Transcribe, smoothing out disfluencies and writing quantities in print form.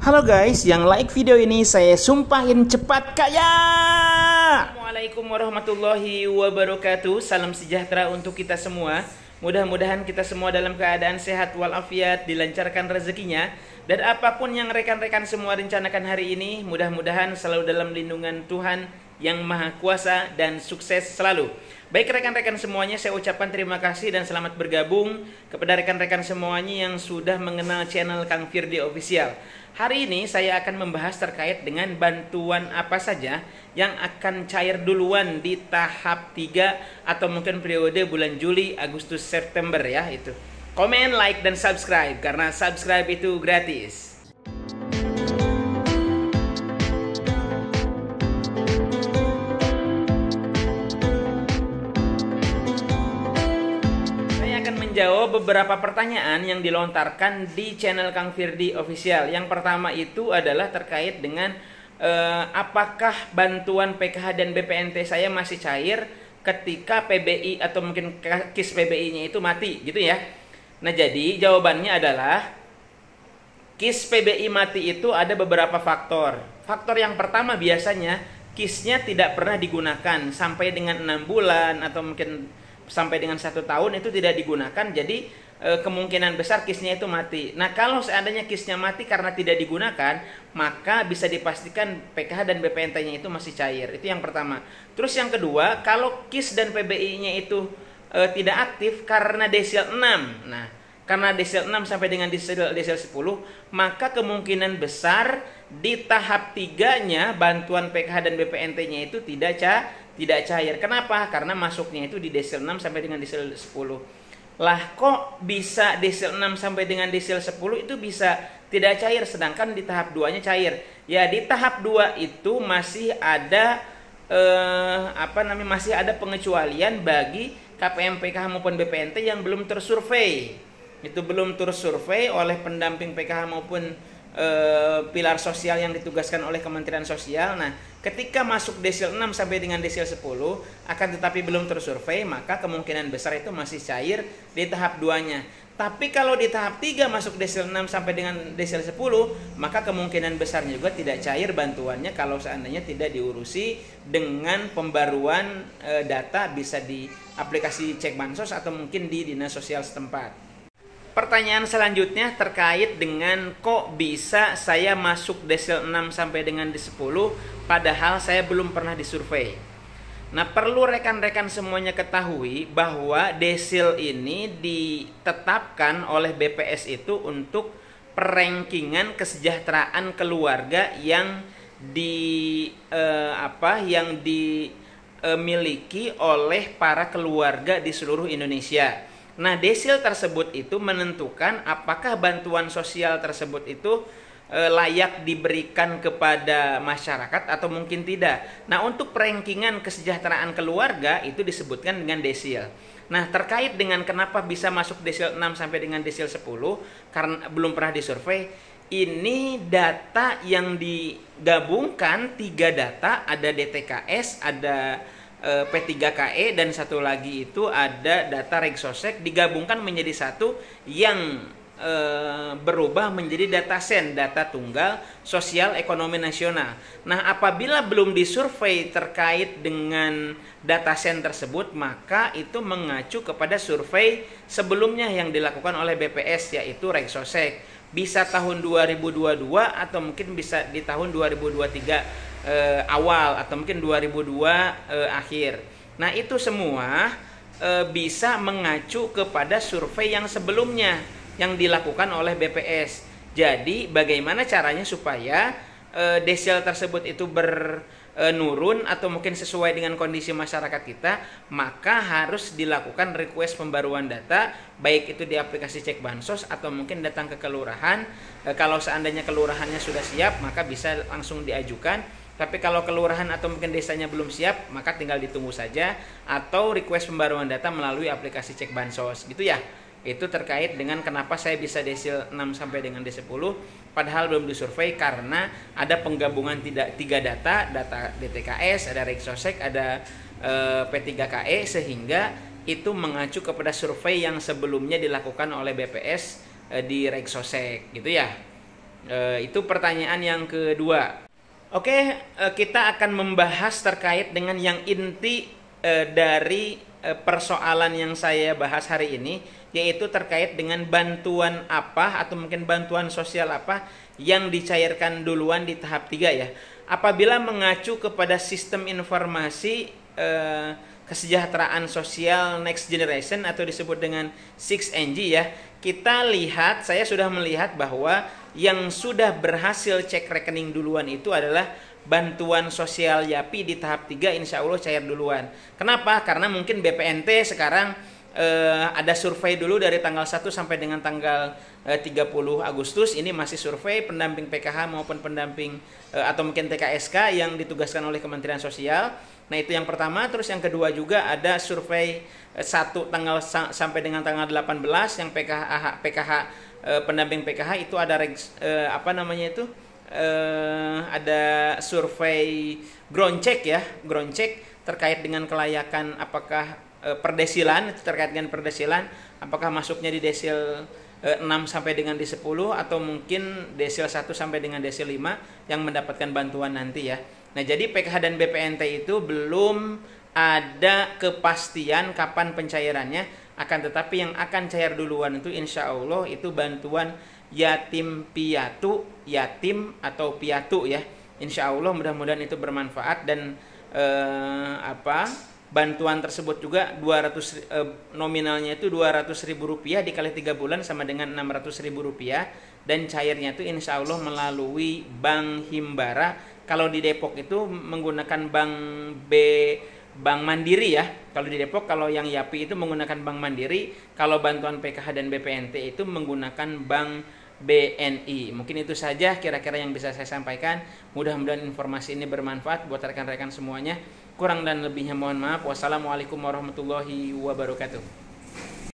Halo guys, yang like video ini saya sumpahin cepat kaya. Assalamualaikum warahmatullahi wabarakatuh. Salam sejahtera untuk kita semua. Mudah-mudahan kita semua dalam keadaan sehat walafiat, dilancarkan rezekinya, dan apapun yang rekan-rekan semua rencanakan hari ini, mudah-mudahan selalu dalam lindungan Tuhan yang Maha Kuasa dan sukses selalu. Baik rekan-rekan semuanya, saya ucapkan terima kasih dan selamat bergabung kepada rekan-rekan semuanya yang sudah mengenal channel Kang Firdy Official. Hari ini saya akan membahas terkait dengan bantuan apa saja yang akan cair duluan di tahap 3 atau mungkin periode bulan Juli, Agustus, September ya itu. Komen, like, dan subscribe karena subscribe itu gratis. Menjawab beberapa pertanyaan yang dilontarkan di channel Kang Firdy Official. Yang pertama itu adalah terkait dengan apakah bantuan PKH dan BPNT saya masih cair ketika PBI atau mungkin KIS PBI-nya itu mati gitu ya. Nah, jadi jawabannya adalah KIS PBI mati itu ada beberapa faktor. Faktor yang pertama biasanya KIS-nya tidak pernah digunakan sampai dengan 6 bulan atau mungkin sampai dengan 1 tahun itu tidak digunakan, jadi kemungkinan besar KIS-nya itu mati. Nah, kalau seandainya KIS-nya mati karena tidak digunakan, maka bisa dipastikan PKH dan BPNT-nya itu masih cair. Itu yang pertama. Terus yang kedua, kalau KIS dan PBI-nya itu tidak aktif karena desil 6. Nah, karena desil 6 sampai dengan desil 10, maka kemungkinan besar di tahap 3-nya bantuan PKH dan BPNT-nya itu tidak cair. Kenapa? Karena masuknya itu di desil 6 sampai dengan desil 10. Lah, kok bisa desil 6 sampai dengan desil 10 itu bisa tidak cair sedangkan di tahap 2-nya cair? Ya, di tahap 2 itu masih ada masih ada pengecualian bagi KPM PKH maupun BPNT yang belum tersurvei. Itu belum tersurvei oleh pendamping PKH maupun pilar sosial yang ditugaskan oleh Kementerian Sosial. Nah, ketika masuk desil 6 sampai dengan desil 10 akan tetapi belum tersurvei, maka kemungkinan besar itu masih cair di tahap 2-nya. Tapi kalau di tahap 3 masuk desil 6 sampai dengan desil 10, maka kemungkinan besarnya juga tidak cair bantuannya kalau seandainya tidak diurusi dengan pembaruan data, bisa di aplikasi cek bansos atau mungkin di dinas sosial setempat. Pertanyaan selanjutnya terkait dengan kok bisa saya masuk desil 6 sampai dengan di 10 padahal saya belum pernah disurvei. Nah, perlu rekan-rekan semuanya ketahui bahwa desil ini ditetapkan oleh BPS itu untuk perankingan kesejahteraan keluarga yang dimiliki oleh para keluarga di seluruh Indonesia. Nah, desil tersebut itu menentukan apakah bantuan sosial tersebut itu layak diberikan kepada masyarakat atau mungkin tidak. Nah, untuk perankingan kesejahteraan keluarga itu disebutkan dengan desil. Nah, terkait dengan kenapa bisa masuk desil 6 sampai dengan desil 10 karena belum pernah disurvei, ini data yang digabungkan 3 data, ada DTKS, ada P3KE, dan satu lagi itu ada data Regsosek, digabungkan menjadi satu yang berubah menjadi data SEN, data tunggal sosial ekonomi nasional. Nah, apabila belum disurvei terkait dengan data SEN tersebut, maka itu mengacu kepada survei sebelumnya yang dilakukan oleh BPS, yaitu Regsosek. Bisa tahun 2022 atau mungkin bisa di tahun 2023 awal atau mungkin 2002 akhir. Nah, itu semua bisa mengacu kepada survei yang sebelumnya yang dilakukan oleh BPS. Jadi bagaimana caranya supaya desil tersebut itu nurun atau mungkin sesuai dengan kondisi masyarakat kita, maka harus dilakukan request pembaruan data, baik itu di aplikasi cek bansos atau mungkin datang ke kelurahan. Kalau seandainya kelurahannya sudah siap, maka bisa langsung diajukan. Tapi kalau kelurahan atau mungkin desanya belum siap, maka tinggal ditunggu saja atau request pembaruan data melalui aplikasi cek bansos gitu ya. Itu terkait dengan kenapa saya bisa desil 6 sampai dengan desil 10 padahal belum disurvei, karena ada penggabungan 3 data DTKS, ada Regsosek, ada P3KE, sehingga itu mengacu kepada survei yang sebelumnya dilakukan oleh BPS di Regsosek gitu ya. Itu pertanyaan yang kedua. Oke, kita akan membahas terkait dengan yang inti dari persoalan yang saya bahas hari ini, yaitu terkait dengan bantuan apa atau mungkin bantuan sosial apa yang dicairkan duluan di tahap 3 ya. Apabila mengacu kepada sistem informasi kesejahteraan sosial next generation atau disebut dengan 6NG ya, kita lihat, saya sudah melihat bahwa yang sudah berhasil cek rekening duluan itu adalah bantuan sosial YAPI di tahap 3 insya Allah cair duluan. Kenapa? Karena mungkin BPNT sekarang ada survei dulu dari tanggal 1 sampai dengan tanggal 30 Agustus. Ini masih survei pendamping PKH maupun pendamping atau mungkin TKSK yang ditugaskan oleh Kementerian Sosial. Nah itu yang pertama. Terus yang kedua juga ada survei 1 tanggal sampai dengan tanggal 18 yang PKH pendamping PKH itu ada ada survei ground check ya, ground check terkait dengan kelayakan apakah perdesilan, terkait dengan perdesilan apakah masuknya di desil 6 sampai dengan di 10 atau mungkin desil 1 sampai dengan desil 5 yang mendapatkan bantuan nanti ya. Nah, jadi PKH dan BPNT itu belum ada kepastian kapan pencairannya, akan tetapi yang akan cair duluan itu insya Allah itu bantuan yatim piatu, yatim atau piatu ya. Insya Allah mudah-mudahan itu bermanfaat dan bantuan tersebut juga nominalnya itu Rp200.000 dikali 3 bulan sama dengan Rp600.000 dan cairnya itu insya Allah melalui Bank Himbara. Kalau di Depok itu menggunakan Bank Mandiri ya. Kalau di Depok, kalau yang YAPI itu menggunakan Bank Mandiri, kalau bantuan PKH dan BPNT itu menggunakan Bank BNI. Mungkin itu saja kira-kira yang bisa saya sampaikan. Mudah-mudahan informasi ini bermanfaat buat rekan-rekan semuanya. Kurang dan lebihnya mohon maaf. Wassalamualaikum warahmatullahi wabarakatuh.